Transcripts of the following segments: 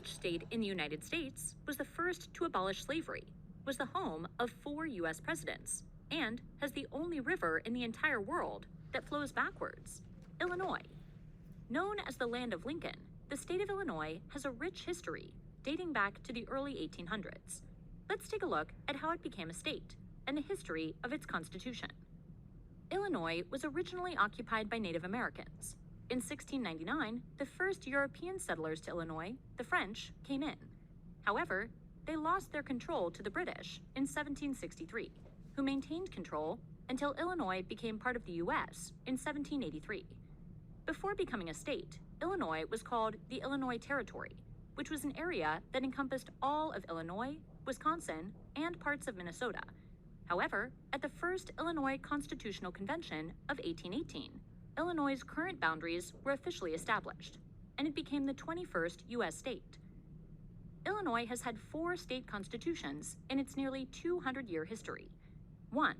Which state in the United States was the first to abolish slavery, was the home of 4 U.S. presidents, and has the only river in the entire world that flows backwards? Illinois. Known as the Land of Lincoln, the state of Illinois has a rich history dating back to the early 1800s. Let's take a look at how it became a state and the history of its constitution. Illinois was originally occupied by Native Americans. In 1699, the first European settlers to Illinois, the French, came in. However, they lost their control to the British in 1763, who maintained control until Illinois became part of the U.S. in 1783. Before becoming a state, Illinois was called the Illinois Territory, which was an area that encompassed all of Illinois, Wisconsin, and parts of Minnesota. However, at the first Illinois Constitutional Convention of 1818, Illinois' current boundaries were officially established, and it became the 21st U.S. state. Illinois has had 4 state constitutions in its nearly 200-year history. 1.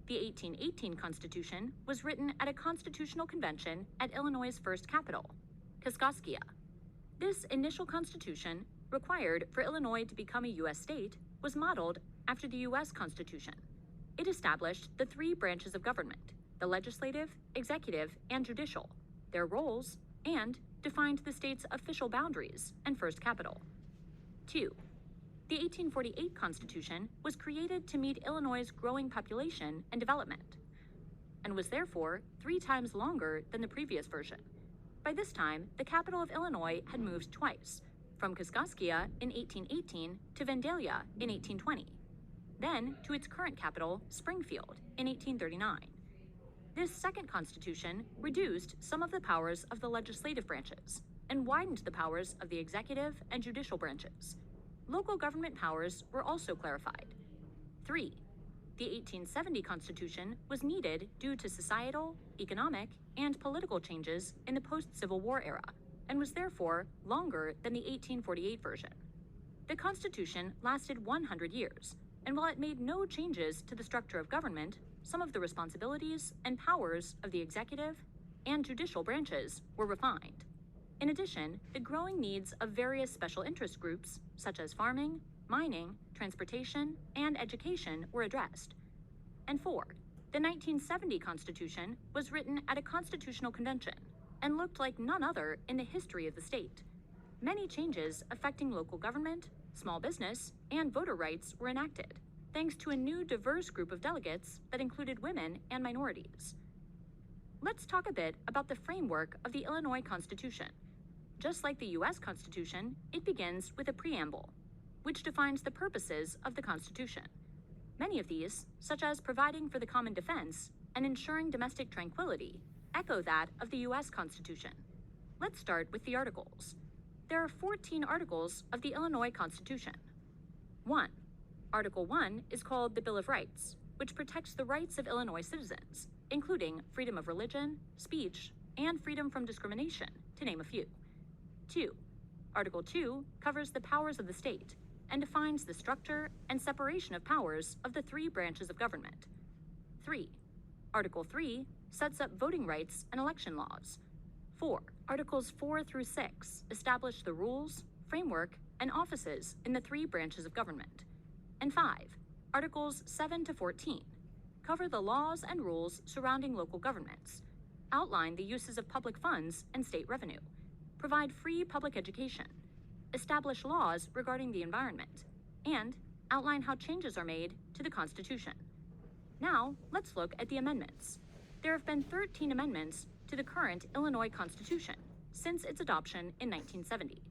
The 1818 Constitution was written at a constitutional convention at Illinois' first capital, Kaskaskia. This initial constitution, required for Illinois to become a U.S. state, was modeled after the U.S. Constitution. It established the 3 branches of government, the legislative, executive, and judicial, their roles, and defined the state's official boundaries and first capital. 2. The 1848 Constitution was created to meet Illinois' growing population and development, and was therefore 3 times longer than the previous version. By this time, the capital of Illinois had moved twice, from Kaskaskia in 1818 to Vandalia in 1820, then to its current capital, Springfield, in 1839. This second constitution reduced some of the powers of the legislative branches and widened the powers of the executive and judicial branches. Local government powers were also clarified. 3. The 1870 Constitution was needed due to societal, economic, and political changes in the post-Civil War era, and was therefore longer than the 1848 version. The Constitution lasted 100 years, and while it made no changes to the structure of government, some of the responsibilities and powers of the executive and judicial branches were refined. In addition, the growing needs of various special interest groups, such as farming, mining, transportation, and education, were addressed. And 4. The 1970 Constitution was written at a constitutional convention and looked like none other in the history of the state. Many changes affecting local government, small business, and voter rights were enacted, thanks to a new diverse group of delegates that included women and minorities. Let's talk a bit about the framework of the Illinois Constitution. Just like the U.S. Constitution, it begins with a preamble, which defines the purposes of the Constitution. Many of these, such as providing for the common defense and ensuring domestic tranquility, echo that of the U.S. Constitution. Let's start with the articles. There are 14 articles of the Illinois Constitution. 1. Article 1 is called the Bill of Rights, which protects the rights of Illinois citizens, including freedom of religion, speech, and freedom from discrimination, to name a few. 2. Article 2 covers the powers of the state and defines the structure and separation of powers of the 3 branches of government. 3. Article 3 sets up voting rights and election laws. 4. Articles 4 through 6 establish the rules, framework, and offices in the 3 branches of government. And 5. Articles 7 to 14 cover the laws and rules surrounding local governments, outline the uses of public funds and state revenue, provide free public education, establish laws regarding the environment, and outline how changes are made to the Constitution. Now, let's look at the amendments. There have been 13 amendments to the current Illinois Constitution since its adoption in 1970.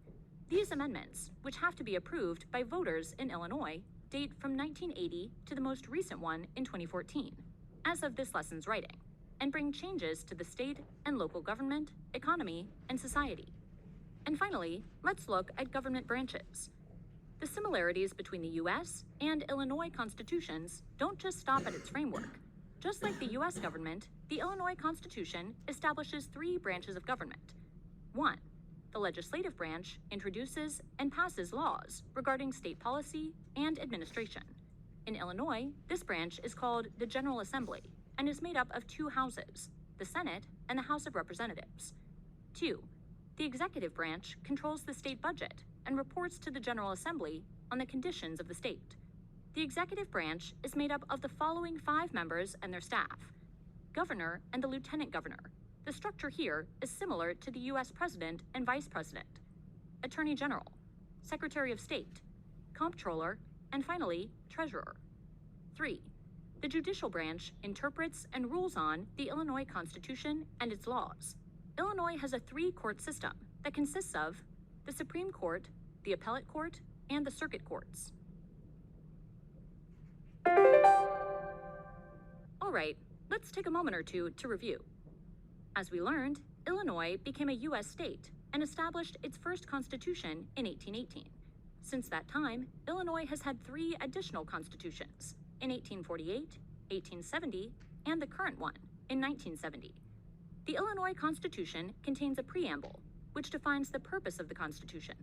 These amendments, which have to be approved by voters in Illinois, date from 1980 to the most recent one in 2014, as of this lesson's writing, and bring changes to the state and local government, economy, and society. And finally, let's look at government branches. The similarities between the U.S. and Illinois constitutions don't just stop at its framework. Just like the U.S. government, the Illinois Constitution establishes 3 branches of government. 1. The legislative branch introduces and passes laws regarding state policy and administration. In Illinois, this branch is called the General Assembly and is made up of 2 houses, the Senate and the House of Representatives. 2. The executive branch controls the state budget and reports to the General Assembly on the conditions of the state. The executive branch is made up of the following 5 members and their staff: governor and the lieutenant governor. The structure here is similar to the U.S. president and vice president, attorney general, secretary of state, comptroller, and finally, treasurer. 3. The judicial branch interprets and rules on the Illinois Constitution and its laws. Illinois has a 3-court system that consists of the Supreme Court, the Appellate Court, and the Circuit Courts. All right, let's take a moment or two to review. As we learned, Illinois became a U.S. state and established its first constitution in 1818. Since that time, Illinois has had 3 additional constitutions in 1848, 1870, and the current one in 1970. The Illinois Constitution contains a preamble, which defines the purpose of the Constitution,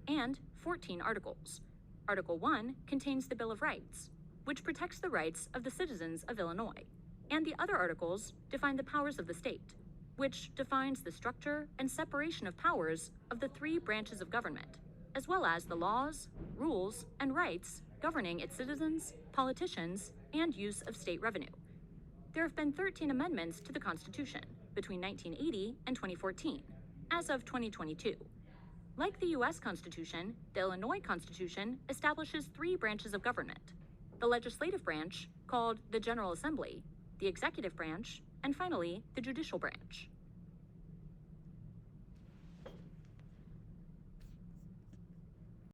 and 14 articles. Article 1 contains the Bill of Rights, which protects the rights of the citizens of Illinois, and the other articles define the powers of the state, which defines the structure and separation of powers of the 3 branches of government, as well as the laws, rules, and rights governing its citizens, politicians, and use of state revenue. There have been 13 amendments to the Constitution between 1980 and 2014, as of 2022. Like the U.S. Constitution, the Illinois Constitution establishes 3 branches of government: the legislative branch, called the General Assembly, the executive branch, and finally, the judicial branch.